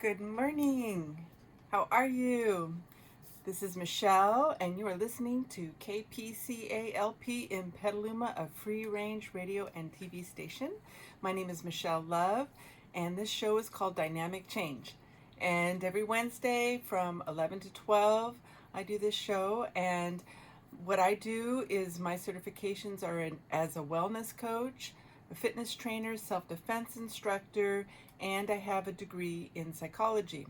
Good morning. How are you? This is Michelle, and you are listening to KPCALP in Petaluma, a free range radio and TV station. My name is Michelle Love, and this show is called Dynamic Change. And every Wednesday from 11 to 12, I do this show. And what I do is my certifications are as a wellness coach, a fitness trainer, self-defense instructor, and I have a degree in psychology.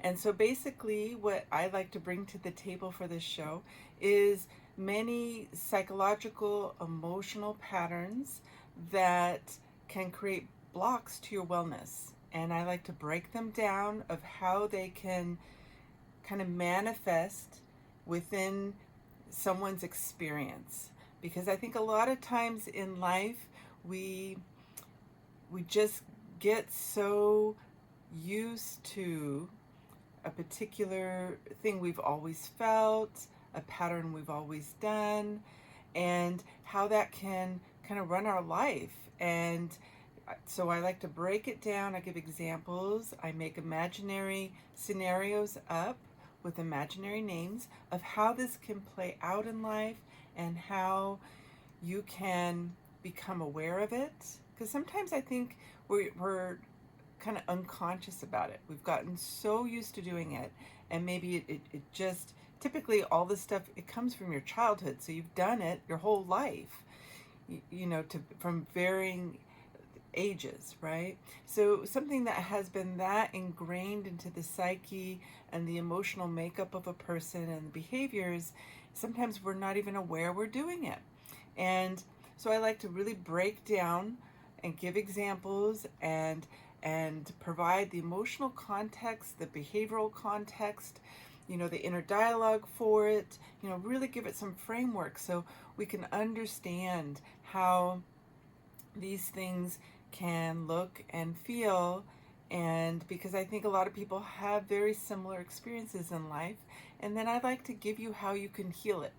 And so basically what I like to bring to the table for this show is many psychological, emotional patterns that can create blocks to your wellness. And I like to break them down of how they can kind of manifest within someone's experience. Because I think a lot of times in life we just get so used to a particular thing we've always felt, a pattern we've always done, and how that can kind of run our life. And so I like to break it down. I give examples. I make imaginary scenarios up with imaginary names of how this can play out in life and how you can become aware of it. Because sometimes I think we're kind of unconscious about it. We've gotten so used to doing it, and maybe it just, typically all this stuff, it comes from your childhood, so you've done it your whole life, from varying ages, right? So something that has been that ingrained into the psyche and the emotional makeup of a person and the behaviors, sometimes we're not even aware we're doing it. And so I like to really break down and give examples and provide the emotional context, the behavioral context, the inner dialogue for it, really give it some framework so we can understand how these things can look and feel. And because I think a lot of people have very similar experiences in life, and then I'd like to give you how you can heal it.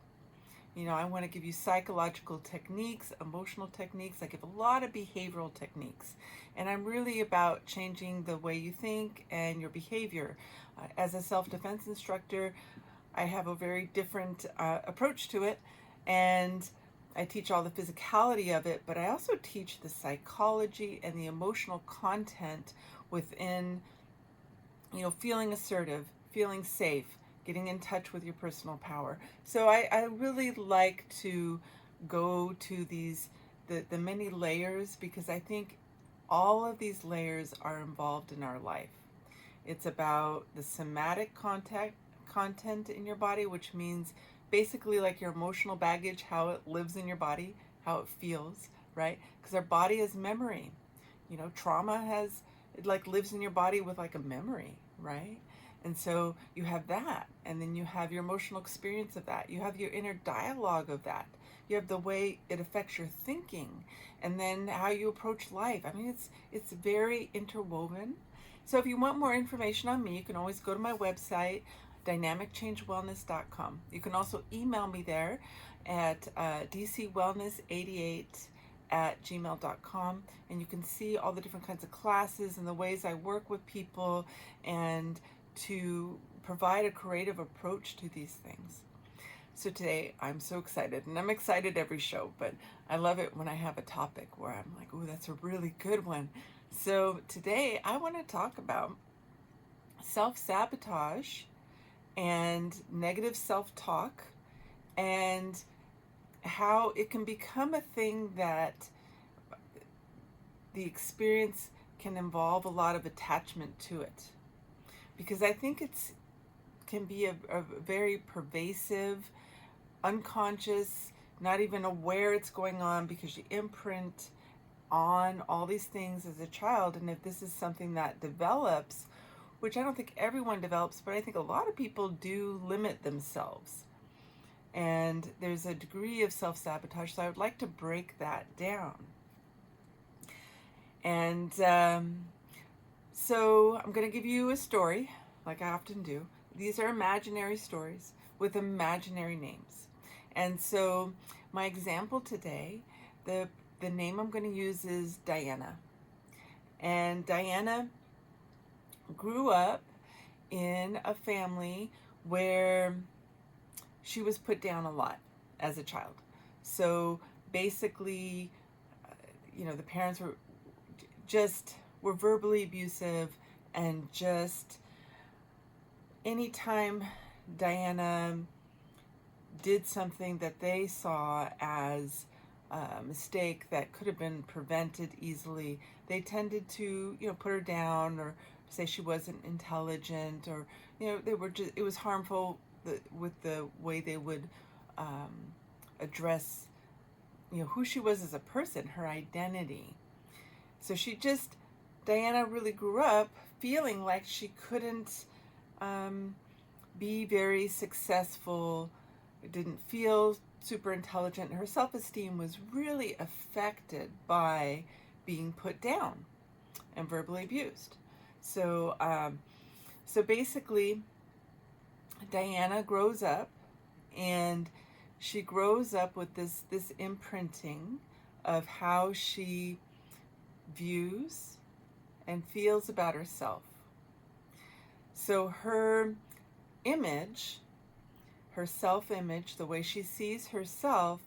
I want to give you psychological techniques, emotional techniques. I give a lot of behavioral techniques. And I'm really about changing the way you think and your behavior. As a self-defense instructor, I have a very different approach to it. And I teach all the physicality of it, but I also teach the psychology and the emotional content within, feeling assertive, feeling safe, getting in touch with your personal power. So I really like to go to the many layers, because I think all of these layers are involved in our life. It's about the somatic content in your body, which means basically like your emotional baggage, how it lives in your body, how it feels, right? Because our body is memory. Trauma it like lives in your body with like a memory, right? And so you have that, and then you have your emotional experience of that. You have your inner dialogue of that. You have the way it affects your thinking, and then how you approach life. I mean, it's very interwoven. So if you want more information on me, you can always go to my website, dynamicchange.wellness.com. You can also email me there at dcwellness88@gmail.com, and you can see all the different kinds of classes and the ways I work with people, and to provide a creative approach to these things. So today I'm so excited, and I'm excited every show, but I love it when I have a topic where I'm like, oh, that's a really good one. So today I want to talk about self-sabotage and negative self-talk, and how it can become a thing that the experience can involve a lot of attachment to it. Because I think it can be a very pervasive, unconscious, not even aware it's going on, because you imprint on all these things as a child. And if this is something that develops, which I don't think everyone develops, but I think a lot of people do limit themselves. And there's a degree of self-sabotage, so I would like to break that down. And so I'm going to give you a story, like I often do. These are imaginary stories with imaginary names. And so my example today, the name I'm going to use is Diana. And Diana grew up in a family where she was put down a lot as a child. So basically, the parents were verbally abusive, and just anytime Diana did something that they saw as a mistake that could have been prevented easily, they tended to, put her down, or say she wasn't intelligent, or, it was harmful with the way they would address, who she was as a person, her identity. So Diana really grew up feeling like she couldn't be very successful, didn't feel super intelligent. Her self-esteem was really affected by being put down and verbally abused. So basically, Diana grows up, and she grows up with this imprinting of how she views and feels about herself. So her image, her self-image, the way she sees herself,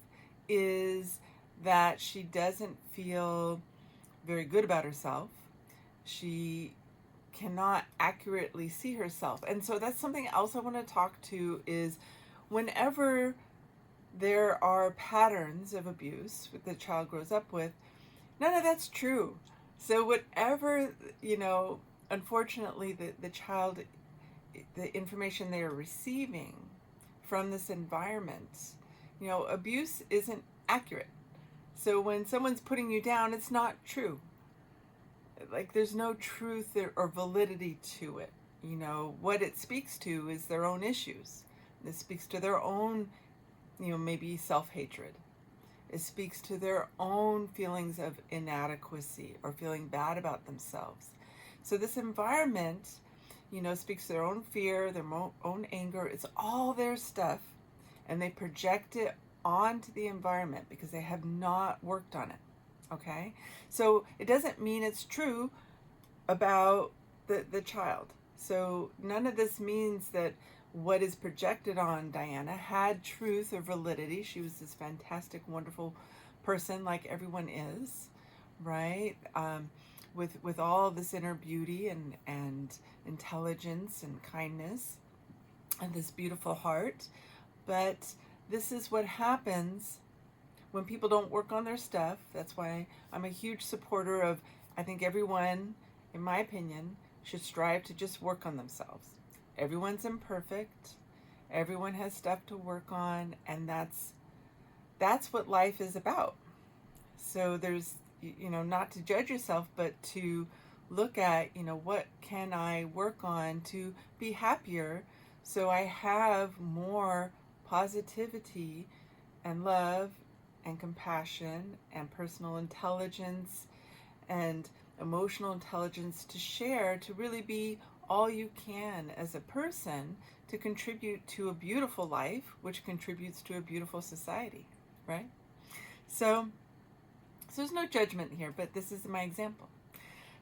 is that she doesn't feel very good about herself. She cannot accurately see herself. And so that's something else I want to talk to, is whenever there are patterns of abuse that the child grows up with, none of that's true. So whatever, unfortunately, the child, the information they are receiving from this environment, abuse isn't accurate. So when someone's putting you down, it's not true. Like, there's no truth or validity to it. What it speaks to is their own issues. It speaks to their own, maybe self-hatred. It speaks to their own feelings of inadequacy or feeling bad about themselves. So this environment, speaks to their own fear, their own anger. It's all their stuff, and they project it onto the environment because they have not worked on it. Okay? So it doesn't mean it's true about the child. So none of this means that what is projected on Diana had truth or validity. She was this fantastic, wonderful person, like everyone is, right? With all this inner beauty and intelligence and kindness and this beautiful heart. But this is what happens when people don't work on their stuff. That's why I'm a huge supporter of, I think everyone, in my opinion, should strive to just work on themselves. Everyone's imperfect. Everyone has stuff to work on, and that's what life is about. So there's, not to judge yourself, but to look at, what can I work on to be happier, so I have more positivity and love and compassion and personal intelligence and emotional intelligence to share, to really be all you can as a person, to contribute to a beautiful life, which contributes to a beautiful society, right? So there's no judgment here, but this is my example.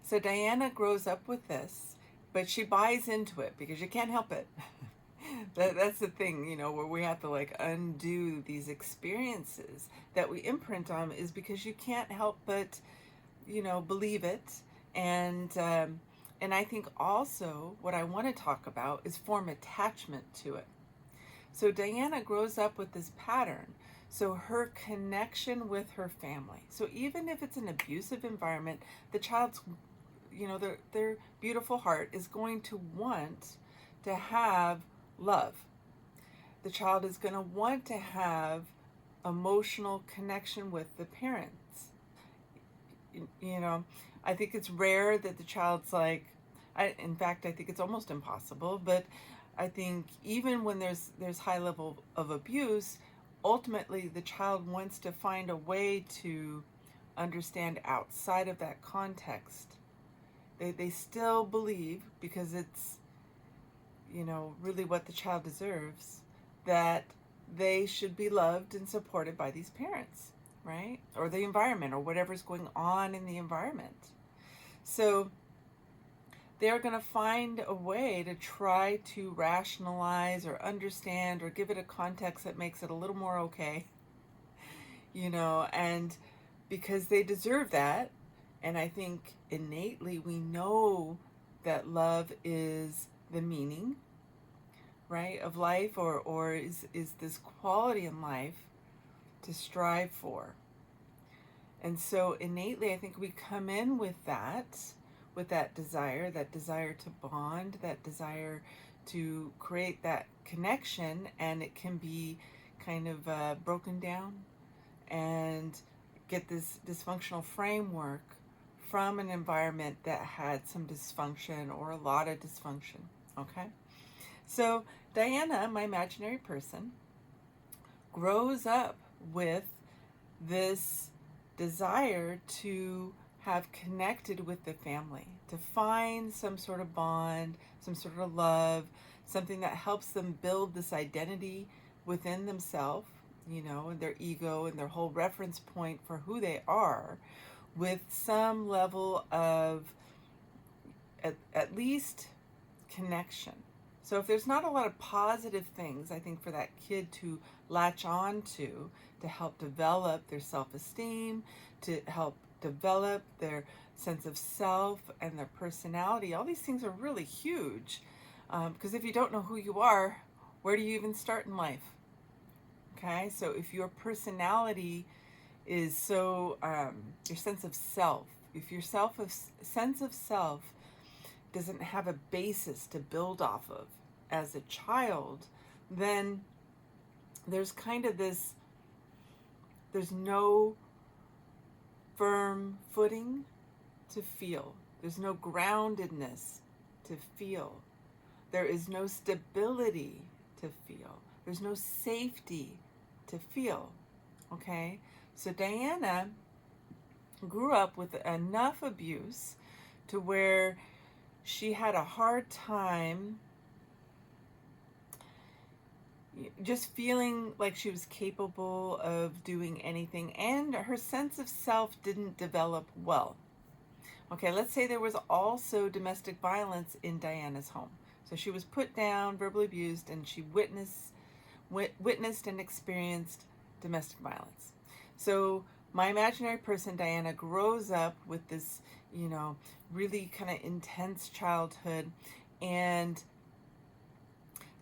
So Diana grows up with this, but she buys into it because you can't help it. That's the thing, where we have to undo these experiences that we imprint on, is because you can't help but, believe it. And I think also what I want to talk about is form attachment to it. So Diana grows up with this pattern. So her connection with her family. So even if it's an abusive environment, the child's, their beautiful heart is going to want to have love. The child is going to want to have emotional connection with the parents. I think it's rare that the child's in fact, I think it's almost impossible, but I think even when there's high level of abuse, ultimately the child wants to find a way to understand outside of that context. They still believe, because it's, really what the child deserves, that they should be loved and supported by these parents, right? Or the environment, or whatever's going on in the environment. So they're going to find a way to try to rationalize or understand or give it a context that makes it a little more okay, and because they deserve that. And I think innately we know that love is the meaning, right, of life, or is this quality in life to strive for. And so innately, I think we come in with that desire to bond, that desire to create that connection, and it can be kind of broken down and get this dysfunctional framework from an environment that had some dysfunction or a lot of dysfunction. Okay? So Diana, my imaginary person, grows up with this desire to have connected with the family, to find some sort of bond, some sort of love, something that helps them build this identity within themselves, and their ego and their whole reference point for who they are, with some level of at least connection. So if there's not a lot of positive things, I think, for that kid to latch on to help develop their self-esteem, to help develop their sense of self and their personality, all these things are really huge. Because if you don't know who you are, where do you even start in life? Okay, so if your personality is so, your sense of self, if your sense of self doesn't have a basis to build off of as a child, then there's kind of this, there's no firm footing to feel. There's no groundedness to feel. There is no stability to feel. There's no safety to feel. Okay? So Diana grew up with enough abuse to where she had a hard time just feeling like she was capable of doing anything, and her sense of self didn't develop well. Okay, let's say there was also domestic violence in Diana's home. So she was put down, verbally abused, and she witnessed and experienced domestic violence. So my imaginary person, Diana, grows up with this, really kind of intense childhood. And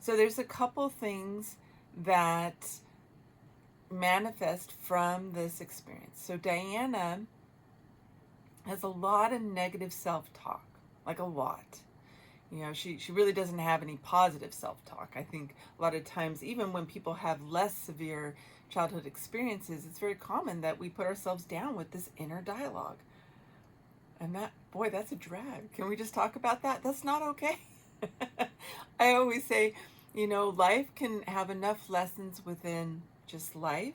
so there's a couple things that manifest from this experience. So Diana has a lot of negative self-talk, like a lot. She really doesn't have any positive self-talk. I think a lot of times, even when people have less severe childhood experiences, it's very common that we put ourselves down with this inner dialogue. And that's a drag. Can we just talk about that? That's not okay. I always say, life can have enough lessons within just life.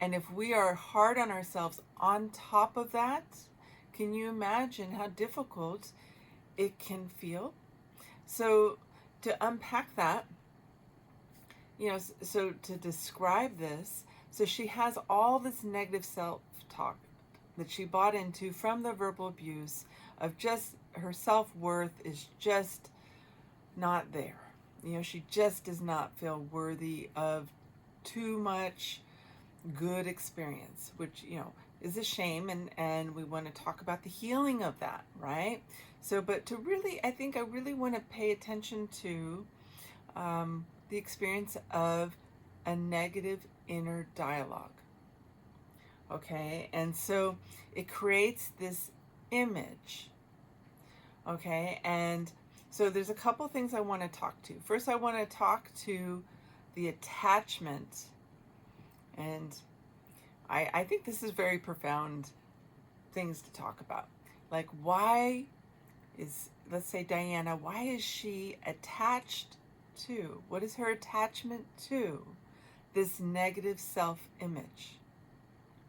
And if we are hard on ourselves on top of that, can you imagine how difficult it can feel? So to unpack that, so to describe this, so she has all this negative self-talk that she bought into from the verbal abuse of just her self-worth is just not there. She just does not feel worthy of too much good experience, which, is a shame, and we want to talk about the healing of that, right? So, but to really, I think I really want to pay attention to the experience of a negative inner dialogue. Okay, and so it creates this image. Okay, and so there's a couple things I want to talk to. First, I want to talk to the attachment, and I think this is very profound things to talk about. Like, let's say Diana, why is she attached to, what is her attachment to this negative self-image?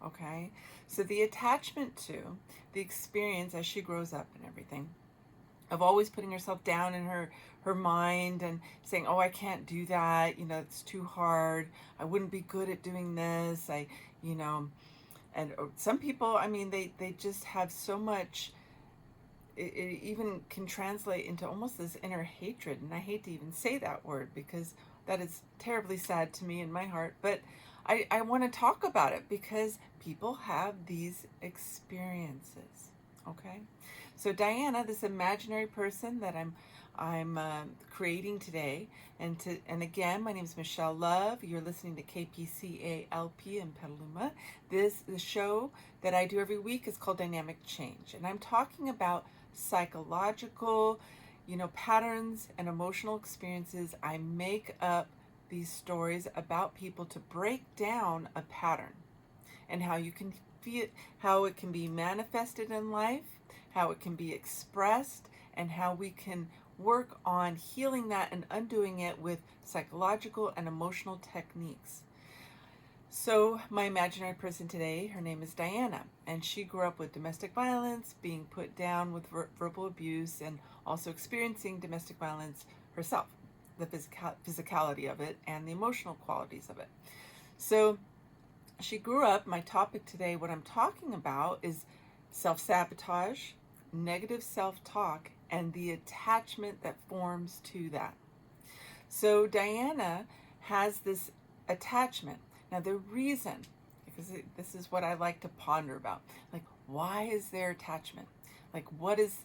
Okay, so the attachment to the experience as she grows up and everything, of always putting herself down in her mind and saying, oh, I can't do that, it's too hard, I wouldn't be good at doing this, and some people, they just have so much it even can translate into almost this inner hatred. And I hate to even say that word because that is terribly sad to me in my heart. But I want to talk about it because people have these experiences. Okay, so Diana, this imaginary person that I'm creating today, and again, my name is Michelle Love. You're listening to KPCALP in Petaluma. The show that I do every week is called Dynamic Change, and I'm talking about psychological, patterns and emotional experiences. I make up these stories about people to break down a pattern and how you can feel, how it can be manifested in life, how it can be expressed, and how we can work on healing that and undoing it with psychological and emotional techniques. So my imaginary person today, her name is Diana, and she grew up with domestic violence, being put down with verbal abuse, and also experiencing domestic violence herself, the physicality of it and the emotional qualities of it. So she grew up. My topic today, what I'm talking about, is self-sabotage, negative self-talk, and the attachment that forms to that. So Diana has this attachment. Now the reason, because this is what I like to ponder about, like, why is there attachment? Like, what is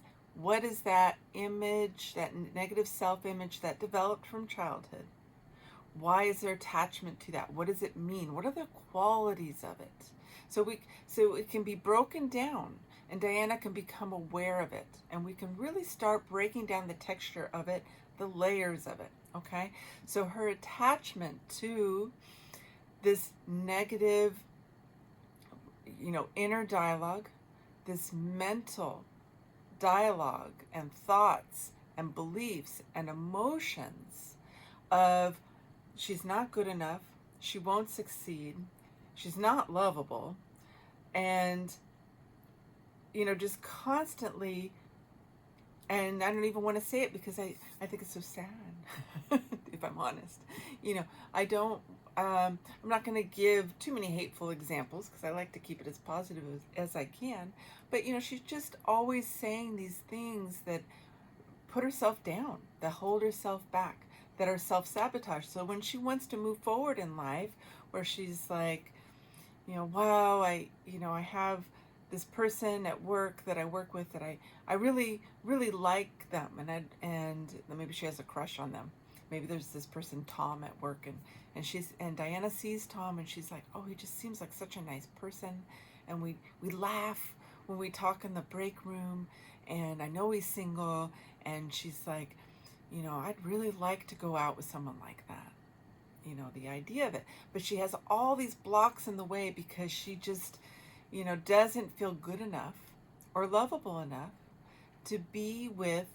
that image, that negative self-image that developed from childhood? Why is there attachment to that? What does it mean? What are the qualities of it? So it can be broken down, and Diana can become aware of it, and we can really start breaking down the texture of it, the layers of it. Okay, so her attachment to this negative, inner dialogue, this mental dialogue and thoughts and beliefs and emotions of she's not good enough, she won't succeed, she's not lovable, and just constantly, and I don't even want to say it because I think it's so sad. If I'm honest, I'm not going to give too many hateful examples because I like to keep it as positive as I can, but she's just always saying these things that put herself down, that hold herself back, that are self-sabotage. So when she wants to move forward in life, where she's like, wow, I have this person at work that I work with that I really, really like them, and maybe she has a crush on them. Maybe there's this person, Tom, at work, and Diana sees Tom, and she's like, oh, he just seems like such a nice person, and we laugh when we talk in the break room, and I know he's single, and she's like, I'd really like to go out with someone like that. The idea of it. But she has all these blocks in the way because she just, doesn't feel good enough or lovable enough to be with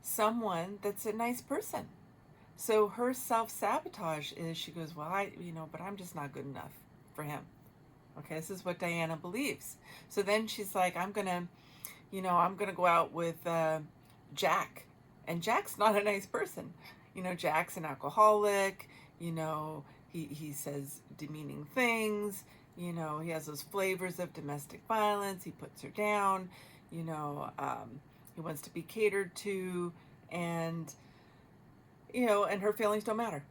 someone that's a nice person. So her self-sabotage is, she goes, well, but I'm just not good enough for him. Okay, this is what Diana believes. So then she's like, I'm gonna go out with Jack. And Jack's not a nice person. Jack's an alcoholic. He says demeaning things. He has those flavors of domestic violence. He puts her down. He wants to be catered to, and and her feelings don't matter.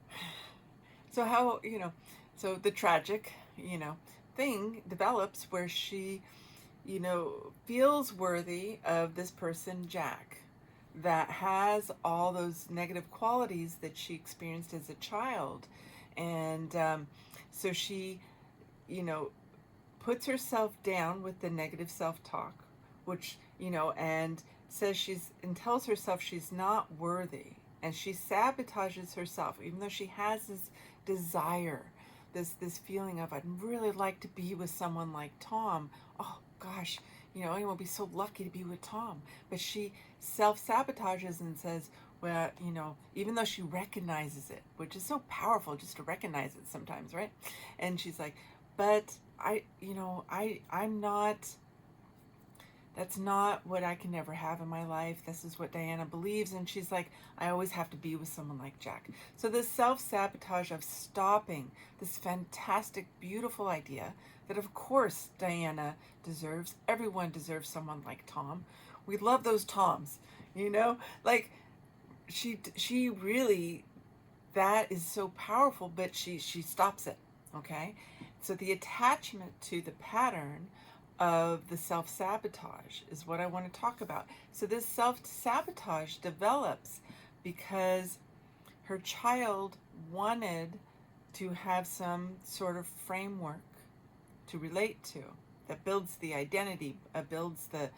So so the tragic, thing develops where she, feels worthy of this person, Jack, that has all those negative qualities that she experienced as a child. And so she, puts herself down with the negative self-talk, which, and tells herself she's not worthy. And she sabotages herself, even though she has this desire, this feeling of, I'd really like to be with someone like Tom. Oh gosh, I will be so lucky to be with Tom. But she self-sabotages and says, well, even though she recognizes it, which is so powerful just to recognize it sometimes, right? And she's like, but I'm not That's not what I can ever have in my life. This is what Diana believes. And she's like, I always have to be with someone like Jack. So this self-sabotage of stopping this fantastic, beautiful idea that of course Diana deserves, everyone deserves someone like Tom. We love those Toms, like she really, that is so powerful, but she stops it, okay? So the attachment to the pattern of the self-sabotage is what I want to talk about. So this self-sabotage develops because her child wanted to have some sort of framework to relate to that builds the identity, builds the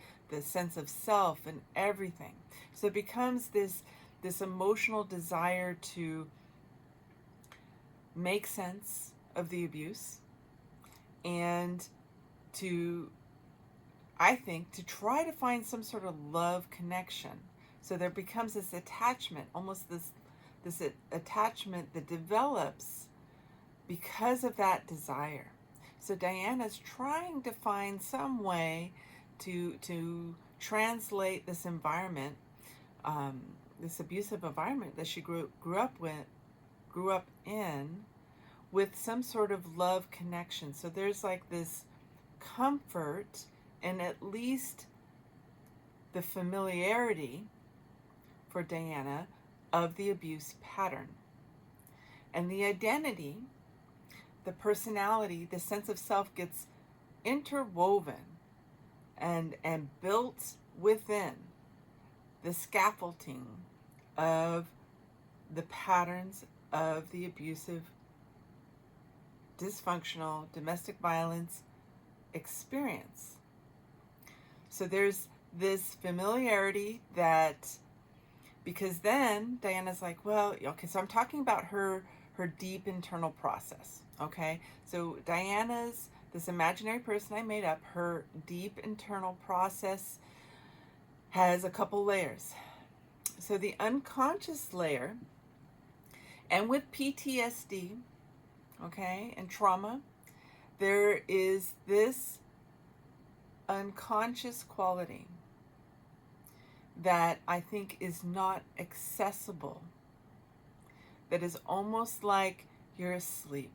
sense of self and everything. So it becomes this emotional desire to make sense of the abuse and to, I think, to try to find some sort of love connection. So there becomes this attachment, almost this attachment that develops because of that desire. So Diana's trying to find some way to translate this environment, this abusive environment that she grew up in, with some sort of love connection. So there's like this comfort and at least the familiarity for Diana of the abuse pattern. And the identity, the personality, the sense of self gets interwoven and built within the scaffolding of the patterns of the abusive, dysfunctional, domestic violence experience. So there's this familiarity that, because then Diana's like, well, okay, so I'm talking about her deep internal process, okay? So Diana's, this imaginary person I made up, her deep internal process has a couple layers. So the unconscious layer, and with PTSD, okay, and trauma, there is this unconscious quality that I think is not accessible, that is almost like you're asleep.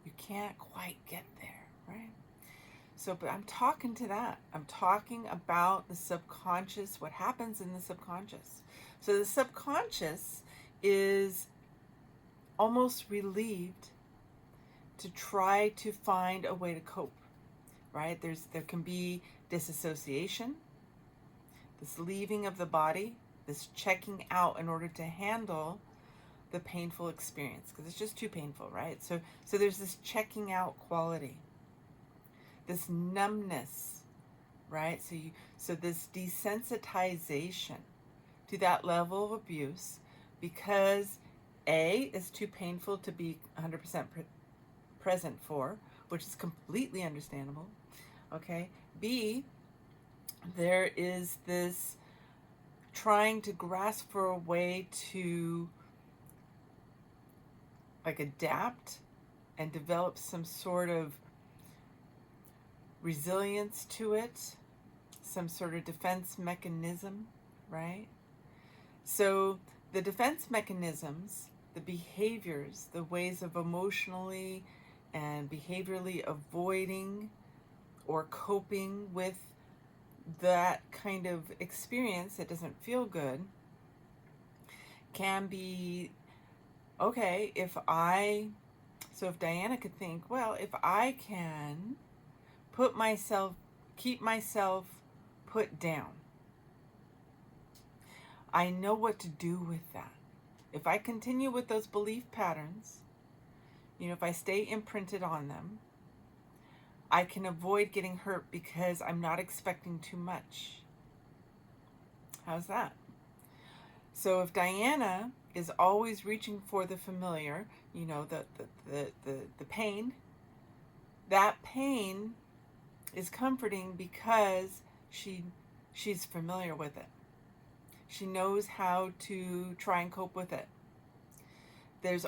You can't quite get there, right? So, but I'm talking to that. I'm talking about the subconscious, what happens in the subconscious. So the subconscious is almost relieved to try to find a way to cope, right? There can be disassociation, this leaving of the body, this checking out in order to handle the painful experience, because it's just too painful, right? So there's this checking out quality, this numbness, right? So this desensitization to that level of abuse, because A, it's too painful to be 100% present for, which is completely understandable, okay? B, there is this trying to grasp for a way to like adapt and develop some sort of resilience to it, some sort of defense mechanism, right? So the defense mechanisms, the behaviors, the ways of emotionally and behaviorally avoiding or coping with that kind of experience that doesn't feel good, can be, okay, if Diana could think, well, if I can keep myself put down, I know what to do with that. If I continue with those belief patterns, if I stay imprinted on them, I can avoid getting hurt because I'm not expecting too much. How's that? So if Diana is always reaching for the familiar, the pain, that pain is comforting because she's familiar with it. She knows how to try and cope with it. There's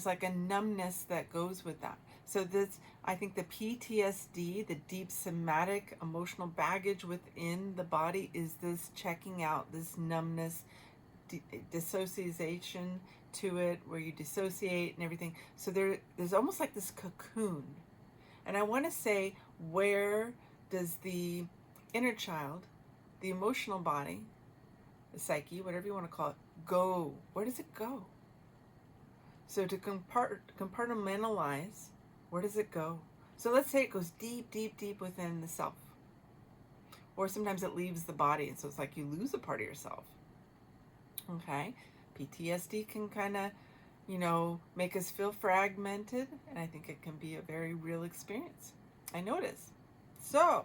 like a numbness that goes with that. So this, I think the PTSD, the deep somatic emotional baggage within the body, is this checking out, this numbness, dissociation to it, where you dissociate and everything. So there's almost like this cocoon. And I want to say, where does the inner child, the emotional body, the psyche, whatever you want to call it, go? Where does it go? So to compartmentalize, where does it go? So let's say it goes deep, deep, deep within the self. Or sometimes it leaves the body, and so it's like you lose a part of yourself. Okay? PTSD can kind of, make us feel fragmented, and I think it can be a very real experience. I know it is. So,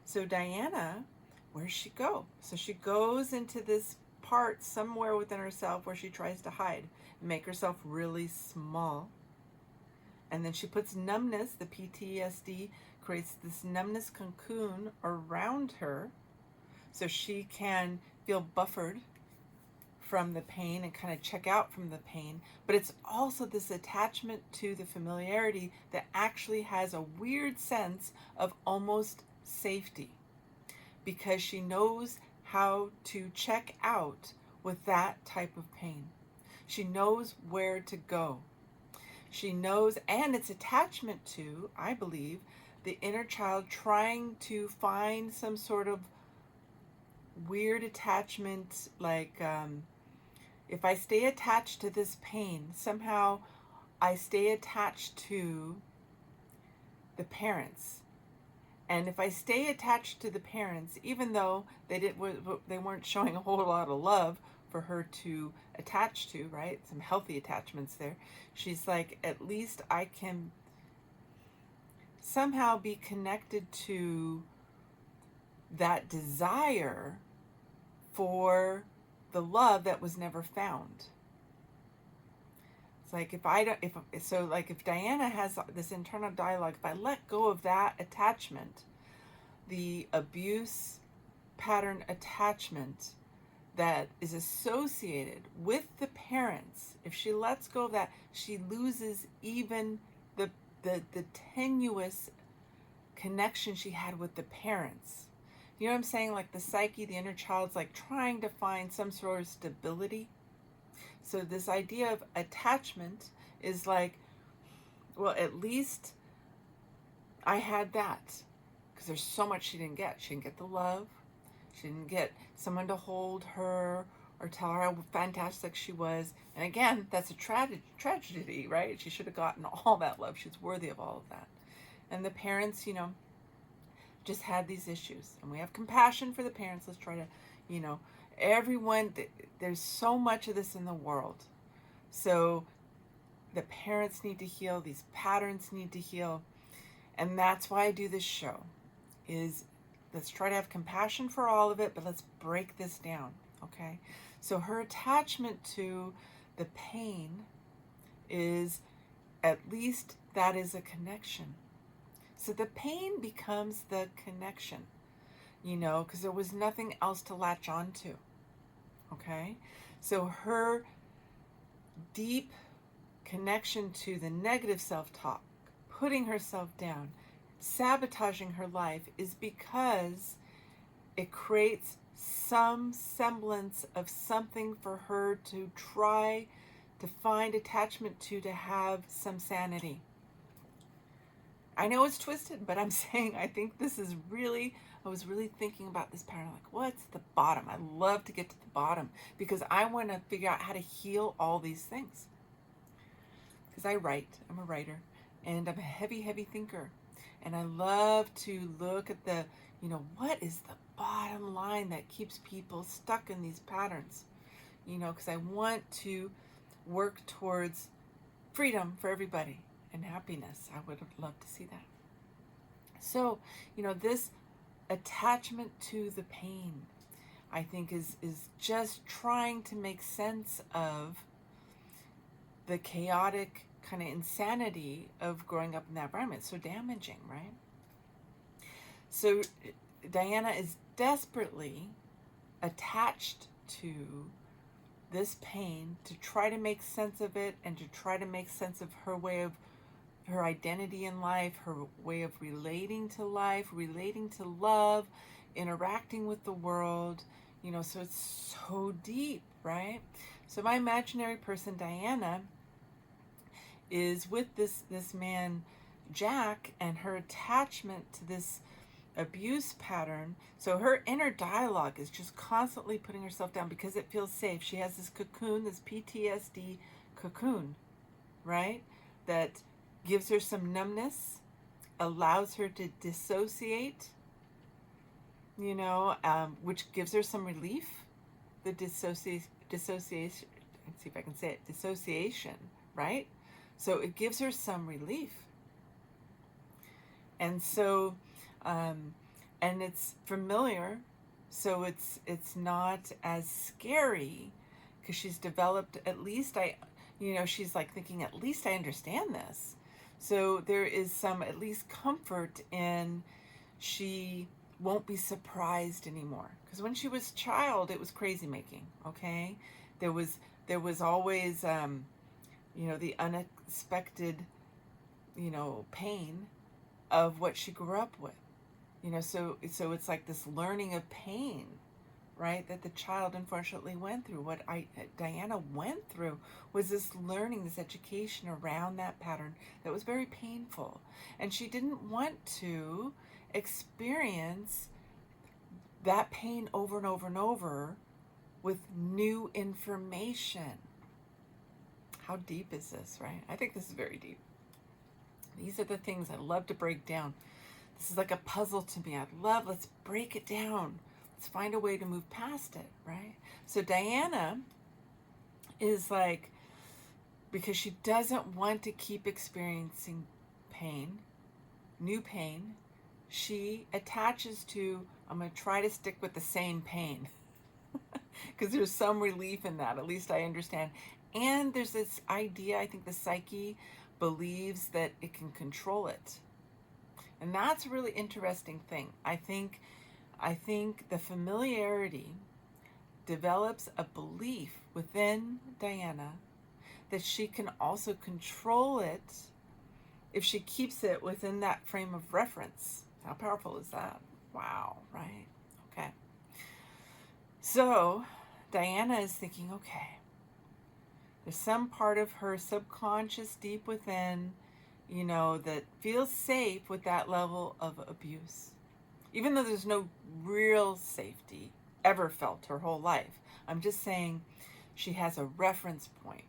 so Diana, where does she go? So she goes into this part somewhere within herself where she tries to hide and make herself really small. And then she puts numbness, the PTSD creates this numbness cocoon around her so she can feel buffered from the pain and kind of check out from the pain. But it's also this attachment to the familiarity that actually has a weird sense of almost safety, because she knows how to check out with that type of pain. She knows where to go. She knows, and it's attachment to, I believe, the inner child trying to find some sort of weird attachment, like if I stay attached to this pain, somehow I stay attached to the parents. And if I stay attached to the parents, even though they weren't showing a whole lot of love for her to attach to, right? Some healthy attachments there. She's like, at least I can somehow be connected to that desire for the love that was never found. It's like if Diana has this internal dialogue, if I let go of that attachment, the abuse pattern attachment that is associated with the parents, if she lets go of that, she loses even the tenuous connection she had with the parents. You know what I'm saying? Like the psyche, the inner child's like trying to find some sort of stability. So this idea of attachment is like, well, at least I had that, because there's so much she didn't get. She didn't get the love. She didn't get someone to hold her or tell her how fantastic she was. And again, that's a tragedy, right? She should have gotten all that love. She's worthy of all of that. And the parents, just had these issues. And we have compassion for the parents. Let's try to, everyone, there's so much of this in the world. So the parents need to heal. These patterns need to heal. And that's why I do this show, is let's try to have compassion for all of it, but let's break this down, okay? So her attachment to the pain is, at least that is a connection. So the pain becomes the connection, because there was nothing else to latch on to, okay? So her deep connection to the negative self-talk, putting herself down, sabotaging her life, is because it creates some semblance of something for her to try to find attachment to have some sanity. I know it's twisted, but I'm saying I think this is really, I was really thinking about this pattern, like, what's the bottom? I love to get to the bottom because I want to figure out how to heal all these things. Because I write, I'm a writer, and I'm a heavy, heavy thinker. And I love to look at the, what is the bottom line that keeps people stuck in these patterns? Because I want to work towards freedom for everybody and happiness. I would love to see that. So, this attachment to the pain, I think is just trying to make sense of the chaotic kind of insanity of growing up in that environment. It's so damaging, right? So Diana is desperately attached to this pain to try to make sense of it and to try to make sense of her way of her identity in life, her way of relating to life, relating to love, interacting with the world, so it's so deep, right? So my imaginary person, Diana, is with this man, Jack, and her attachment to this abuse pattern. So her inner dialogue is just constantly putting herself down because it feels safe. She has this cocoon, this PTSD cocoon, right? That gives her some numbness, allows her to dissociate, which gives her some relief. The dissociation, let's see if I can say it, dissociation, right? So it gives her some relief. And so, and it's familiar, so it's not as scary because she's developed, at least she's like thinking, at least I understand this. So there is some at least comfort in she won't be surprised anymore. Because when she was a child, it was crazy making, okay? There was always, the unexpected, pain of what she grew up with. So it's like this learning of pain, right, that the child unfortunately went through. What Diana went through was this learning, this education around that pattern that was very painful. And she didn't want to experience that pain over and over and over with new information. How deep is this, right? I think this is very deep. These are the things I love to break down. This is like a puzzle to me. Let's break it down. Let's find a way to move past it, right? So Diana is like, because she doesn't want to keep experiencing pain, new pain, she attaches to, I'm going to try to stick with the same pain. Because there's some relief in that, at least I understand. And there's this idea, I think the psyche believes that it can control it. And that's a really interesting thing. I think the familiarity develops a belief within Diana that she can also control it if she keeps it within that frame of reference. How powerful is that? Wow, right? Okay. So Diana is thinking, okay, there's some part of her subconscious deep within, that feels safe with that level of abuse. Even though there's no real safety ever felt her whole life. I'm just saying she has a reference point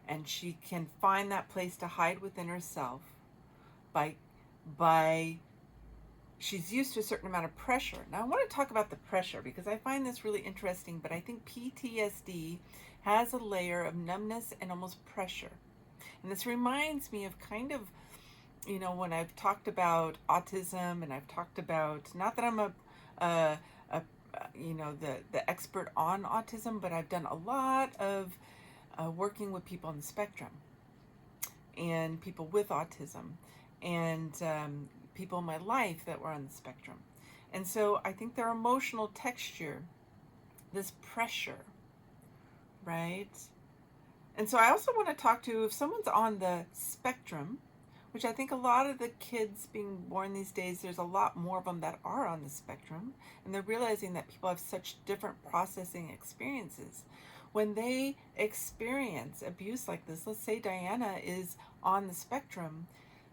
and she can find that place to hide within herself by she's used to a certain amount of pressure. Now I want to talk about the pressure because I find this really interesting, but I think PTSD has a layer of numbness and almost pressure. And this reminds me of kind of, when I've talked about autism and I've talked about, not that I'm the expert on autism, but I've done a lot of working with people on the spectrum and people with autism and people in my life that were on the spectrum. And so I think their emotional texture, this pressure, right? And so I also want to talk to, if someone's on the spectrum, which I think a lot of the kids being born these days, there's a lot more of them that are on the spectrum, and they're realizing that people have such different processing experiences. When they experience abuse like this, let's say Diana is on the spectrum,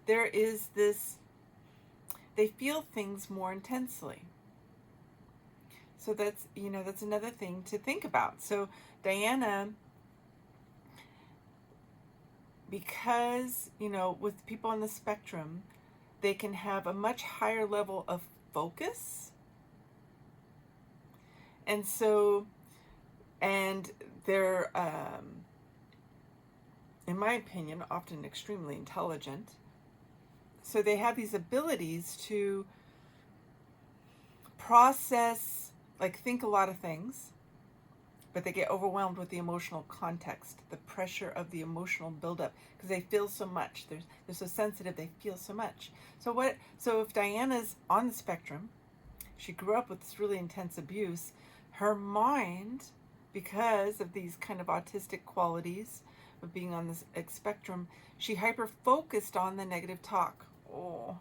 there is this, they feel things more intensely. So that's another thing to think about. So Diana, because, with people on the spectrum, they can have a much higher level of focus. And so, and they're, in my opinion, often extremely intelligent. So they have these abilities to process, think a lot of things, but they get overwhelmed with the emotional context, the pressure of the emotional buildup, because they feel so much. They're so sensitive, they feel so much. So if Diana's on the spectrum, she grew up with this really intense abuse, her mind, because of these kind of autistic qualities, of being on this spectrum, she hyper-focused on the negative talk. Oh,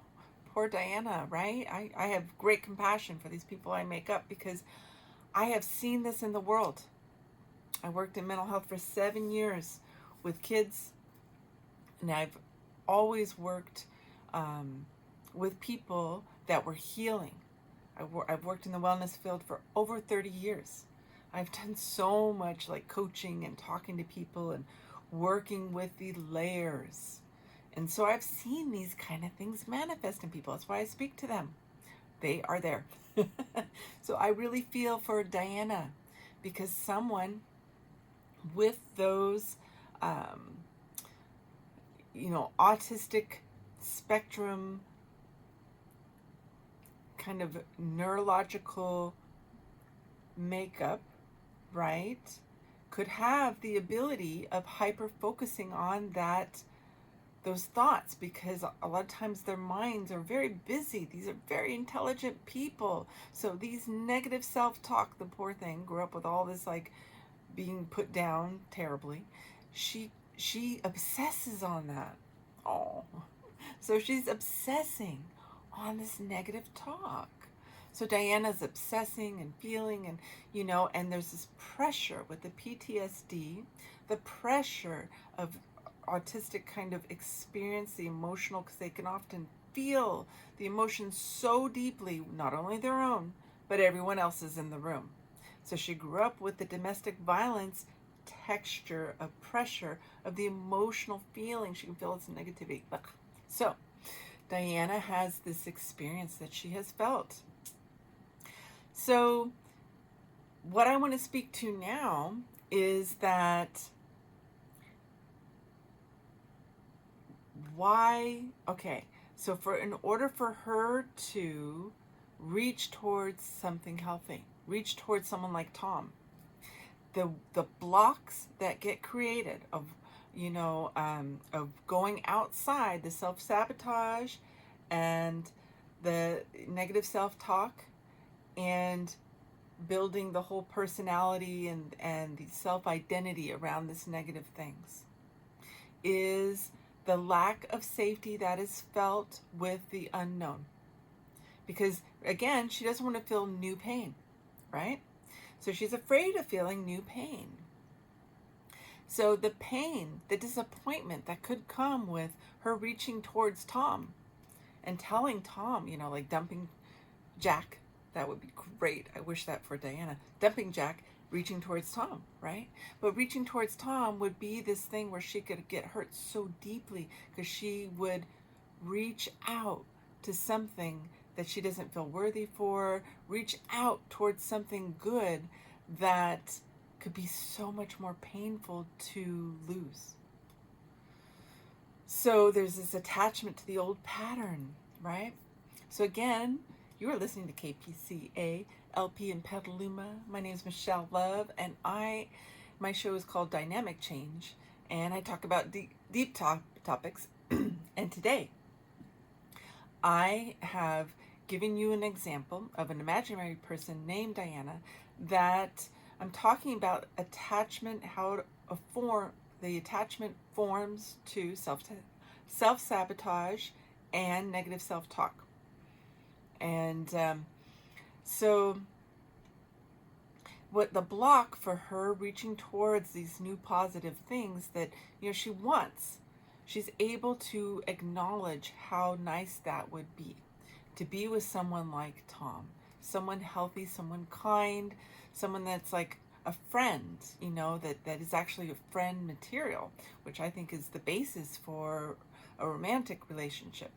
poor Diana, right? I have great compassion for these people I make up because I have seen this in the world. I worked in mental health for 7 years with kids, and I've always worked with people that were healing. I've worked in the wellness field for over 30 years. I've done so much like coaching and talking to people and working with the layers. And so I've seen these kind of things manifest in people. That's why I speak to them. They are there. So I really feel for Diana, because someone with those, autistic spectrum kind of neurological makeup, right, could have the ability of hyper focusing on those thoughts, because a lot of times their minds are very busy. These are very intelligent people. So these negative self-talk, the poor thing grew up with all this like being put down terribly. She obsesses on that. Oh. So she's obsessing on this negative talk. So Diana's obsessing and feeling and there's this pressure with the PTSD, the pressure of autistic kind of experience, the emotional, because they can often feel the emotions so deeply, not only their own, but everyone else's in the room. So she grew up with the domestic violence texture of pressure of the emotional feeling. She can feel its negativity. So Diana has this experience that she has felt. So what I want to speak to now is that so in order for her to reach towards something healthy, reach towards someone like Tom, the blocks that get created of going outside, the self-sabotage and the negative self-talk, and building the whole personality and the self-identity around this negative things, is the lack of safety that is felt with the unknown. Because again, she doesn't want to feel new pain, right? So she's afraid of feeling new pain. So the pain, the disappointment that could come with her reaching towards Tom and telling Tom, like dumping Jack, that would be great. I wish that for Diana. Dumping Jack, reaching towards Tom, right? But reaching towards Tom would be this thing where she could get hurt so deeply because she would reach out to something that she doesn't feel worthy for, reach out towards something good that could be so much more painful to lose. So there's this attachment to the old pattern, right? So again, you are listening to KPCA LP in Petaluma. My name is Michelle Love, and my show is called Dynamic Change, and I talk about deep topics. And today, I have given you an example of an imaginary person named Diana that I'm talking about attachment, how the attachment forms to self-sabotage and negative self-talk. And so what the block for her reaching towards these new positive things that she wants, she's able to acknowledge how nice that would be to be with someone like Tom, someone healthy, someone kind, someone that's like a friend, that is actually a friend material, which I think is the basis for a romantic relationship,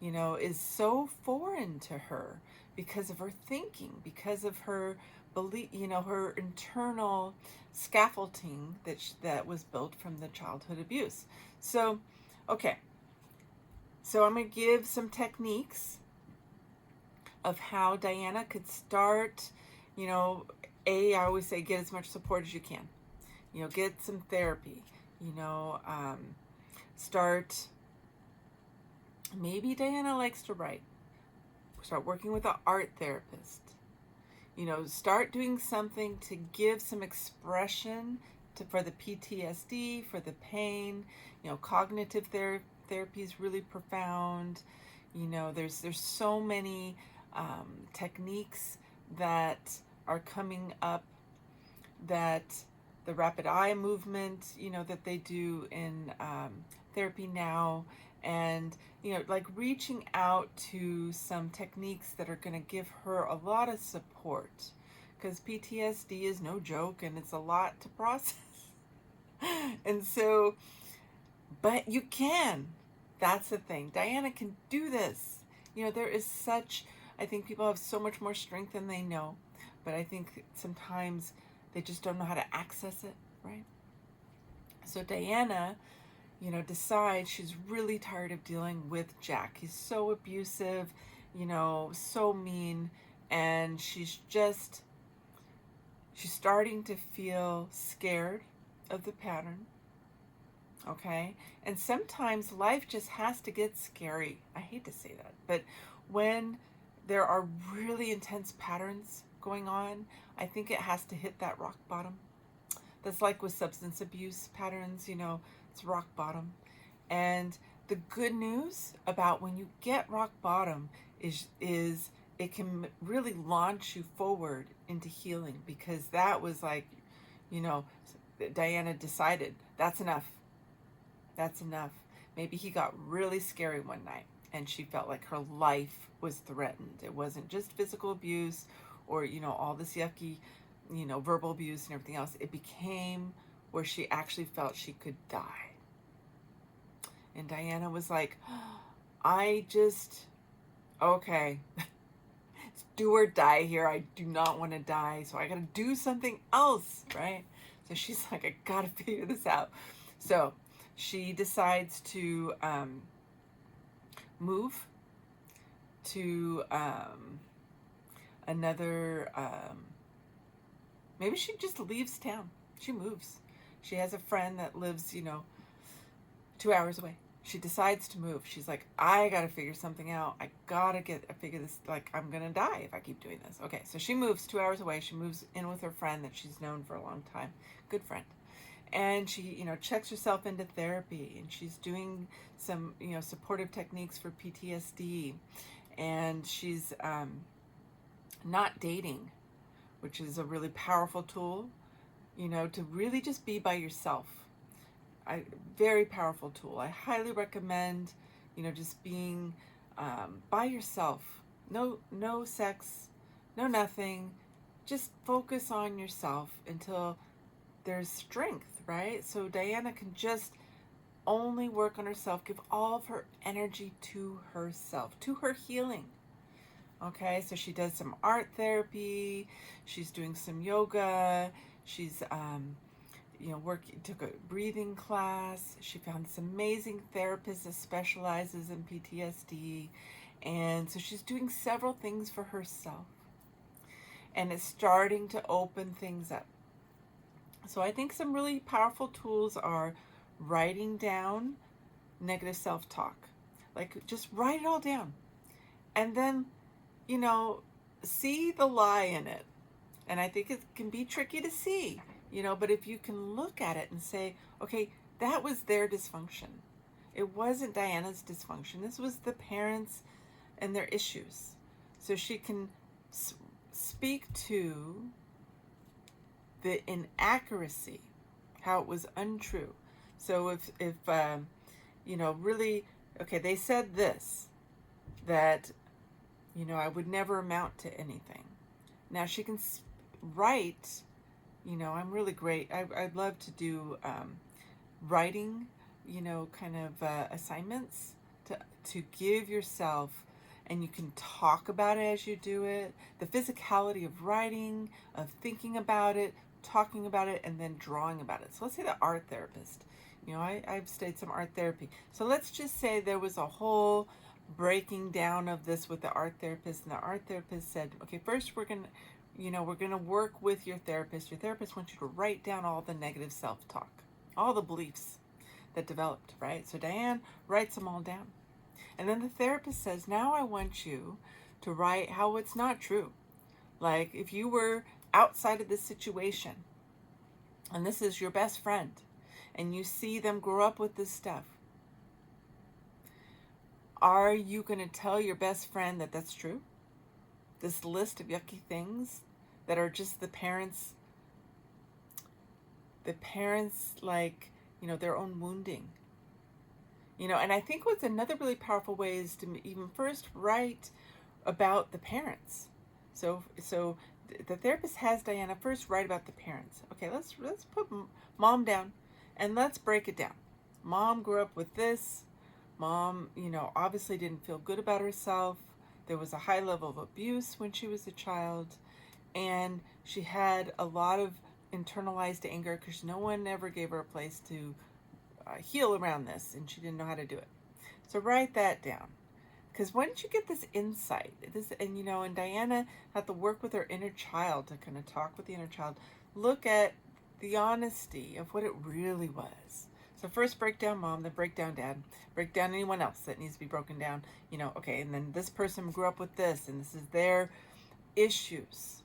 is so foreign to her because of her thinking, because of her belief, her internal scaffolding that was built from the childhood abuse. So, okay. So I'm going to give some techniques of how Diana could start, I always say get as much support as you can. Get some therapy, start, maybe Diana likes to write. Start working with an art therapist. Start doing something to give some expression for the PTSD, for the pain. Cognitive therapy is really profound. There's so many techniques that are coming up, that the rapid eye movement, that they do in therapy now, and like reaching out to some techniques that are going to give her a lot of support, because PTSD is no joke and it's a lot to process. And so, but you can. That's the thing. Diana can do this. There is such, I think people have so much more strength than they know, but I think sometimes they just don't know how to access it, right? So Diana, decides she's really tired of dealing with Jack. He's so abusive, so mean, and she's starting to feel scared of the pattern. Okay? And sometimes life just has to get scary. I hate to say that, but when there are really intense patterns going on, I think it has to hit that rock bottom. That's like with substance abuse patterns, it's rock bottom. And the good news about when you get rock bottom is it can really launch you forward into healing, because that was like, Diana decided that's enough. That's enough. Maybe he got really scary one night and she felt like her life was threatened. It wasn't just physical abuse or, all this yucky, verbal abuse and everything else. It became where she actually felt she could die. And Diana was like, okay, it's do or die here. I do not want to die, so I got to do something else, right? So she's like, I got to figure this out. So she decides to move to another, maybe she just leaves town. She moves. She has a friend that lives, 2 hours away. She decides to move. She's like, I got to figure something out. I got to figure this, like, I'm going to die if I keep doing this. Okay, so she moves 2 hours away. She moves in with her friend that she's known for a long time. Good friend. And she, checks herself into therapy, and she's doing some, supportive techniques for PTSD. And she's not dating, which is a really powerful tool, to really just be by yourself. Very powerful tool. I highly recommend, just being by yourself. No sex, no nothing. Just focus on yourself until there's strength, right? So Diana can just only work on herself, give all of her energy to herself, to her healing. Okay, so she does some art therapy, she's doing some yoga, she's took a breathing class. She found this amazing therapist that specializes in PTSD, and so she's doing several things for herself, and it's starting to open things up. So I think some really powerful tools are writing down negative self-talk. Like, just write it all down, and then see the lie in it. And I think it can be tricky to see, but if you can look at it and say, okay, that was their dysfunction. It wasn't Diana's dysfunction. This was the parents and their issues. So she can speak to the inaccuracy, how it was untrue. So if really, okay, they said this, that, I would never amount to anything. Now she can write, I'm really great. I'd love to do writing, kind of assignments to give yourself, and you can talk about it as you do it. The physicality of writing, of thinking about it, talking about it, and then drawing about it. So let's say the art therapist. I've studied some art therapy. So let's just say there was a whole breaking down of this with the art therapist, and the art therapist said, okay, first we're going to work with your therapist. Your therapist wants you to write down all the negative self-talk, all the beliefs that developed, right? So Diane writes them all down. And then the therapist says, now I want you to write how it's not true. Like, if you were outside of this situation, and this is your best friend, and you see them grow up with this stuff, are you going to tell your best friend that that's true? This list of yucky things that are just the parents, like, their own wounding. And I think what's another really powerful way is to even first write about the parents. So the therapist has Diana first write about the parents. Okay, let's put mom down and let's break it down. Mom grew up with this. Mom, obviously didn't feel good about herself. There was a high level of abuse when she was a child, and she had a lot of internalized anger because no one ever gave her a place to heal around this, and she didn't know how to do it. So write that down, because once you get this insight, and Diana had to work with her inner child to kind of talk with the inner child, look at the honesty of what it really was. So first break down mom, then break down dad, break down anyone else that needs to be broken down. Okay, and then this person grew up with this, and this is their issues,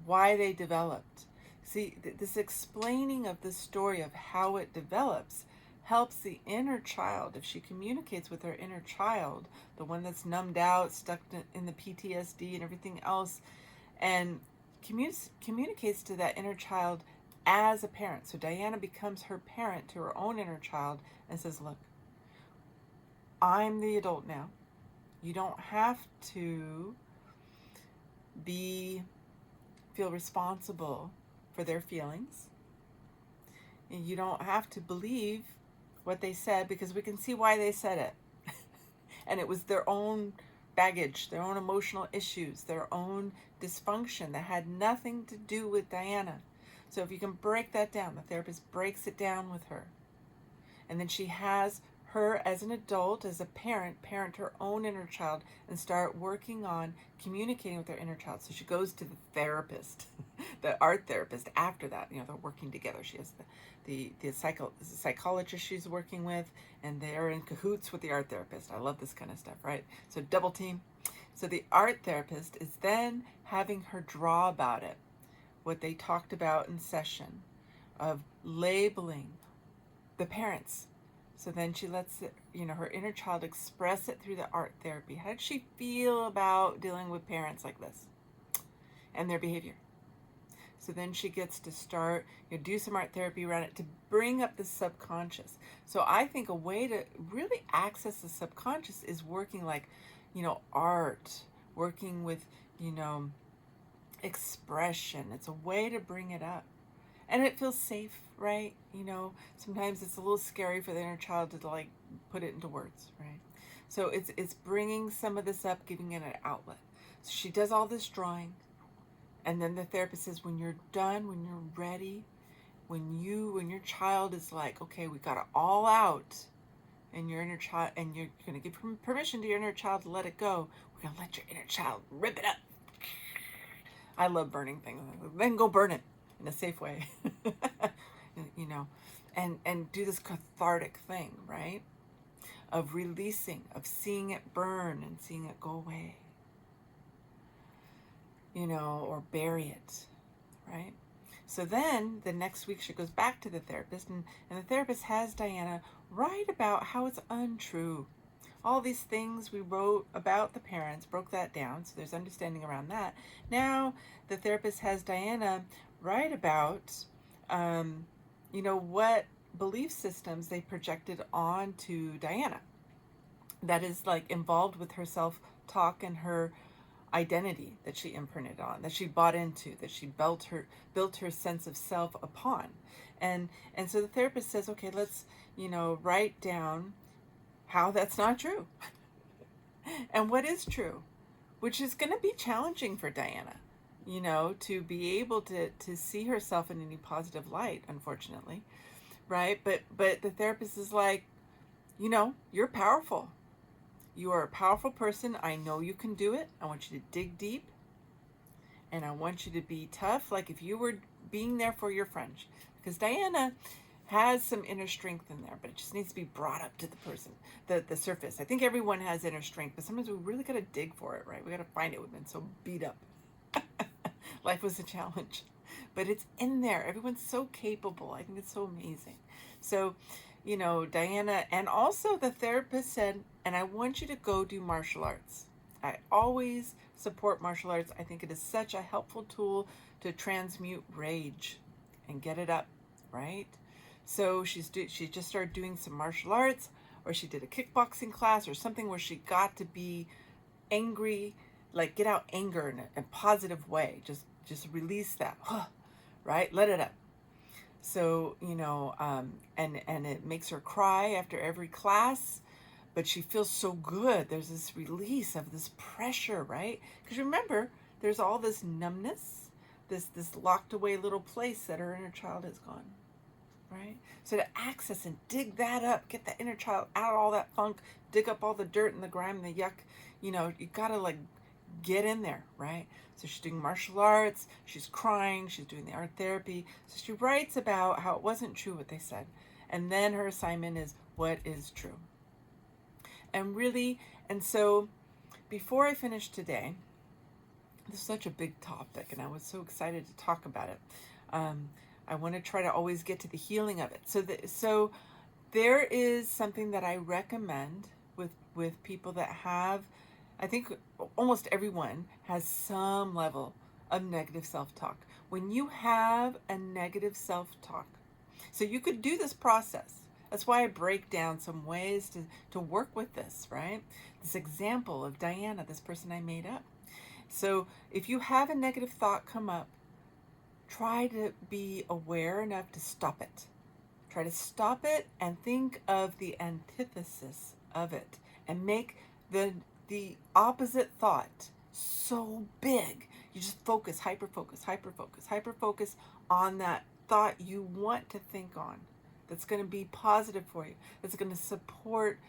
why they developed. See, this explaining of the story of how it develops helps the inner child. If she communicates with her inner child, the one that's numbed out, stuck in the PTSD and everything else, and communicates to that inner child as a parent. So Diana becomes her parent to her own inner child and says, look, I'm the adult now. You don't have to feel responsible for their feelings. And you don't have to believe what they said, because we can see why they said it. And it was their own baggage, their own emotional issues, their own dysfunction that had nothing to do with Diana. So if you can break that down, the therapist breaks it down with her. And then she has her as an adult, as a parent her own inner child and start working on communicating with her inner child. So she goes to the therapist, the art therapist after that. They're working together. She has the psychologist she's working with, and they're in cahoots with the art therapist. I love this kind of stuff, right? So double team. So the art therapist is then having her draw about it, what they talked about in session of labeling the parents. So then she lets it, her inner child express it through the art therapy. How did she feel about dealing with parents like this and their behavior? So then she gets to start, do some art therapy around it to bring up the subconscious. So I think a way to really access the subconscious is working like, art, working with, expression. It's a way to bring it up. And it feels safe, right? Sometimes it's a little scary for the inner child to like put it into words, right? So it's bringing some of this up, giving it an outlet. So she does all this drawing, and then the therapist says, when you're done, when you're ready, when your child is like, okay, we got it all out, and your inner child, and you're going to give permission to your inner child to let it go. We're going to let your inner child rip it up. I love burning things. Then go burn it in a safe way, and do this cathartic thing, right? Of releasing, of seeing it burn and seeing it go away, or bury it, right? So then the next week she goes back to the therapist, and the therapist has Diana write about how it's untrue. All these things we wrote about the parents, broke that down, so there's understanding around that. Now the therapist has Diana write about, what belief systems they projected onto Diana that is like involved with her self-talk and her identity that she imprinted on, that she bought into, that she built her sense of self upon. And so the therapist says, okay, let's, write down how that's not true and what is true, which is going to be challenging for Diana, to be able to see herself in any positive light, unfortunately, right? But the therapist is like, you're powerful. You are a powerful person. I know you can do it. I want you to dig deep, and I want you to be tough, like if you were being there for your friend, because Diana has some inner strength in there, but it just needs to be brought up to the surface. I think everyone has inner strength, but sometimes we really got to dig for it, right? We got to find it. We've been so beat up. Life was a challenge. but it's in there. Everyone's so capable. I think it's so amazing. So, Diana and also the therapist said, and I want you to go do martial arts. I always support martial arts. I think it is such a helpful tool to transmute rage and get it up, right? So she just started doing some martial arts, or she did a kickboxing class or something where she got to be angry, like get out anger in a positive way. Just release that, right? Let it up. So, and it makes her cry after every class, but she feels so good. There's this release of this pressure, right? Because remember, there's all this numbness, this locked away little place that her inner child has gone, right? So to access and dig that up, get that inner child out of all that funk, dig up all the dirt and the grime and the yuck, you gotta like get in there, right? So she's doing martial arts, she's crying, she's doing the art therapy. So she writes about how it wasn't true what they said. And then her assignment is, what is true? And so before I finish today, this is such a big topic and I was so excited to talk about it. I want to try to always get to the healing of it. So there is something that I recommend with people that have, I think almost everyone has some level of negative self-talk. When you have a negative self-talk, so you could do this process. That's why I break down some ways to work with this, right? This example of Diana, this person I made up. So if you have a negative thought come up, try to be aware enough to stop it. Try to stop it and think of the antithesis of it and make the opposite thought so big. You just focus, hyper-focus on that thought you want to think on. That's going to be positive for you. That's going to support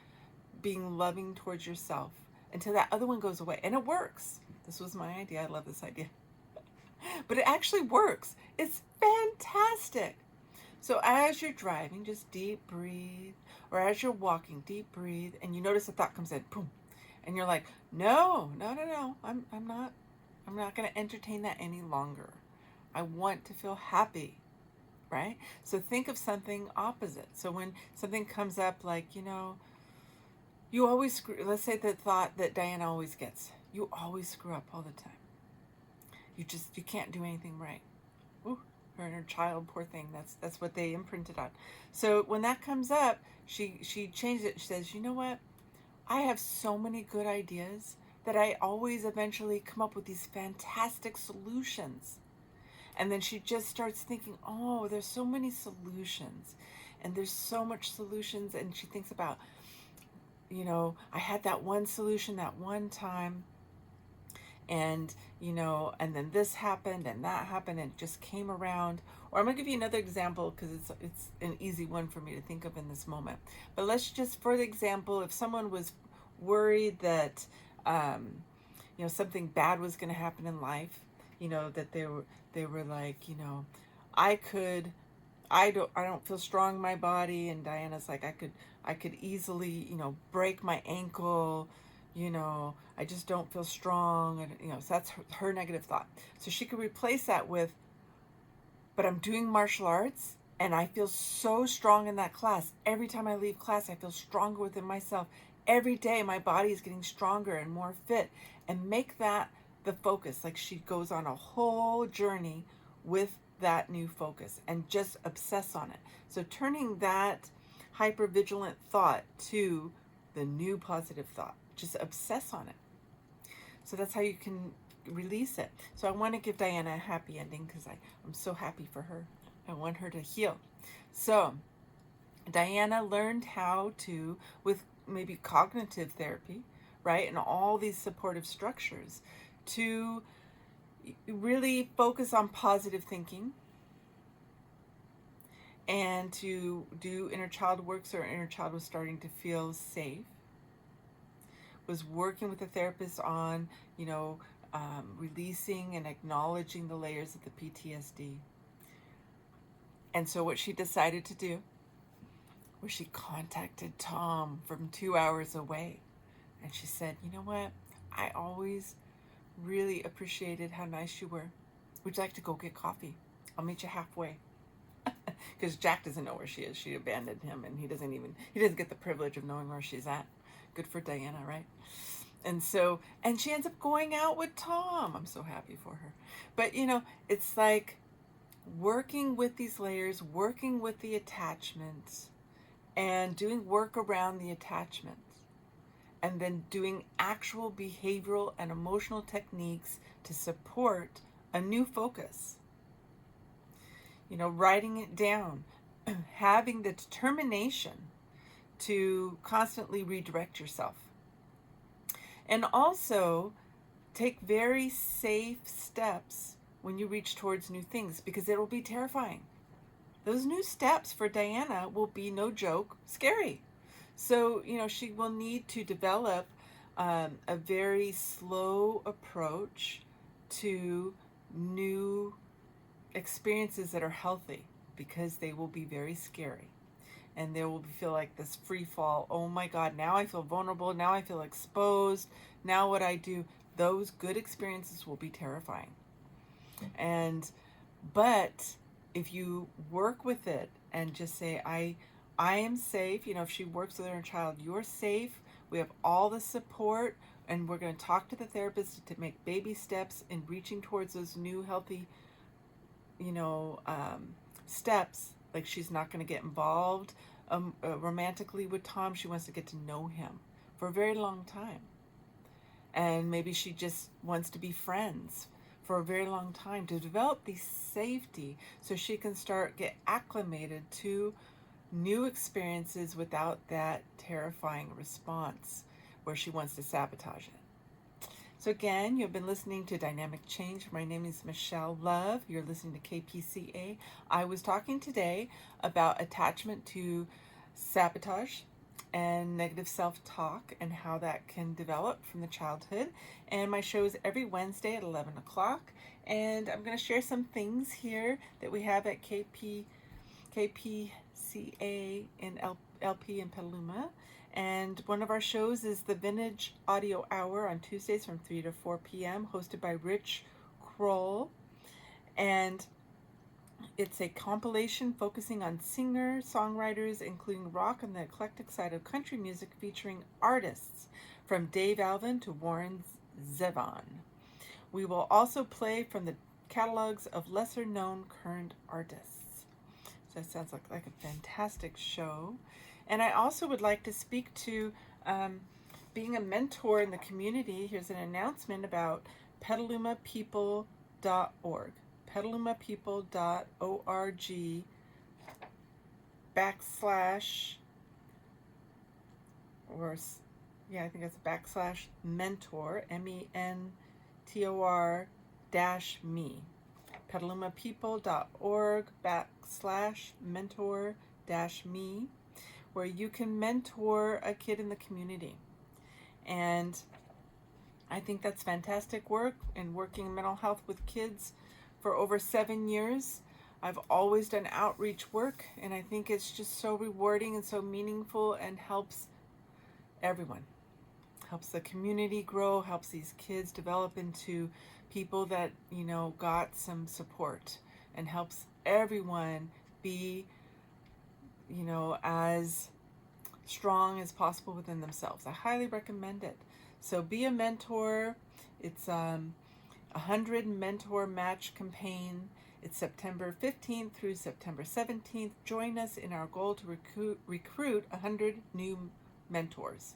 being loving towards yourself until that other one goes away. And it works. This was my idea. I love this idea. But it actually works. It's fantastic. So as you're driving, just deep breathe. Or as you're walking, deep breathe. And you notice a thought comes in. Boom. And you're like, no. I'm not going to entertain that any longer. I want to feel happy. Right? So think of something opposite. So when something comes up like, you always screw, let's say the thought that Diana always gets, you always screw up all the time. You can't do anything right. Ooh, her inner child, poor thing. That's what they imprinted on. So when that comes up, she changes it. She says, you know what? I have so many good ideas that I always eventually come up with these fantastic solutions. And then she just starts thinking, oh, there's so many solutions. And there's so much solutions. And she thinks about, I had that one solution that one time. And, and then this happened and that happened and it just came around. Or I'm going to give you another example because it's an easy one for me to think of in this moment. But let's just, for the example, if someone was worried that, something bad was going to happen in life, that they were like, I don't feel strong in my body. And Diana's like, I could easily, break my ankle. I just don't feel strong. And, so that's her negative thought. So she could replace that with, but I'm doing martial arts and I feel so strong in that class. Every time I leave class, I feel stronger within myself. Every day, my body is getting stronger and more fit. And make that the focus. Like she goes on a whole journey with that new focus and just obsess on it. So turning that hypervigilant thought to the new positive thought. Just obsess on it. So that's how you can release it. So I want to give Diana a happy ending because I'm so happy for her. I want her to heal. So Diana learned how to, with maybe cognitive therapy, right, and all these supportive structures, to really focus on positive thinking and to do inner child work so her inner child was starting to feel safe. Was working with a therapist on, releasing and acknowledging the layers of the PTSD. And so what she decided to do was she contacted Tom from 2 hours away. And she said, you know what? I always really appreciated how nice you were. Would you like to go get coffee? I'll meet you halfway. Because Jack doesn't know where she is. She abandoned him, and he doesn't get the privilege of knowing where she's at. Good for Diana, right? And she ends up going out with Tom. I'm so happy for her. But, it's like working with these layers, working with the attachments, and doing work around the attachments. And then doing actual behavioral and emotional techniques to support a new focus. Writing it down, having the determination to constantly redirect yourself. And also take very safe steps when you reach towards new things, because it will be terrifying. Those new steps for Diana will be, no joke, scary. So, she will need to develop a very slow approach to new experiences that are healthy, because they will be very scary. And they will feel like this free fall. Oh my God, now I feel vulnerable. Now I feel exposed. Now what I do, those good experiences will be terrifying. But if you work with it and just say, I am safe. If she works with her child, you're safe. We have all the support, and we're going to talk to the therapist to make baby steps in reaching towards those new healthy, steps. Like, she's not going to get involved romantically with Tom. She wants to get to know him for a very long time. And maybe she just wants to be friends for a very long time, to develop the safety so she can get acclimated to new experiences without that terrifying response where she wants to sabotage it. So again, you've been listening to Dynamic Change. My name is Michelle Love. You're listening to KPCA. I was talking today about attachment to sabotage and negative self-talk and how that can develop from the childhood. And my show is every Wednesday at 11 o'clock. And I'm going to share some things here that we have at KPCA in LP in Petaluma. And one of our shows is the Vintage Audio Hour on Tuesdays from 3 to 4 p.m., hosted by Rich Kroll. And it's a compilation focusing on singer-songwriters, including rock and the eclectic side of country music, featuring artists from Dave Alvin to Warren Zevon. We will also play from the catalogs of lesser-known current artists. So that sounds like a fantastic show. And I also would like to speak to being a mentor in the community. Here's an announcement about petalumapeople.org. petalumapeople.org I think it's /mentor, MENTOR -me. petalumapeople.org /mentor -me, where you can mentor a kid in the community. And I think that's fantastic work, and working mental health with kids for over 7 years. I've always done outreach work, and I think it's just so rewarding and so meaningful, and helps everyone. Helps the community grow, helps these kids develop into people that, got some support, and helps everyone be, as strong as possible within themselves. I highly recommend it. So be a mentor. It's 100 mentor match campaign. It's September 15th through September 17th. Join us in our goal to recruit 100 new mentors.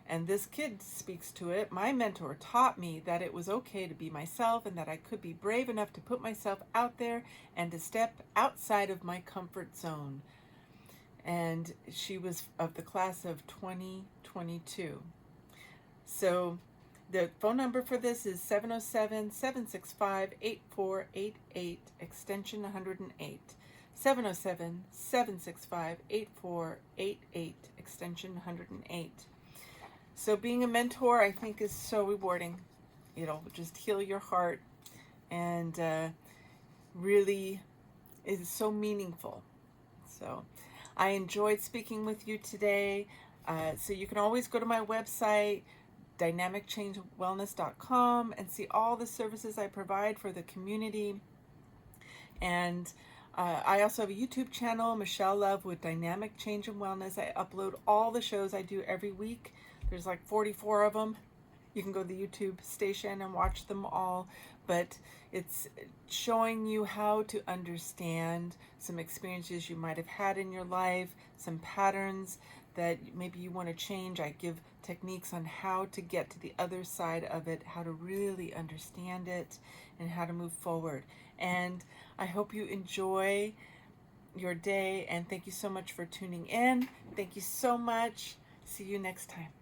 And this kid speaks to it. My mentor taught me that it was okay to be myself, and that I could be brave enough to put myself out there and to step outside of my comfort zone. And she was of the class of 2022. So the phone number for this is 707-765-8488, extension 108. 707-765-8488, extension 108. So being a mentor, I think, is so rewarding. It'll just heal your heart, and really is so meaningful. So I enjoyed speaking with you today. So you can always go to my website, dynamicchange.wellness.com, and see all the services I provide for the community. And I also have a YouTube channel, Michelle Love with Dynamic Change and Wellness. I upload all the shows I do every week. There's like 44 of them. You can go to the YouTube station and watch them all, but it's showing you how to understand some experiences you might have had in your life, some patterns that maybe you want to change. I give techniques on how to get to the other side of it, how to really understand it, and how to move forward. And I hope you enjoy your day, and thank you so much for tuning in. Thank you so much. See you next time.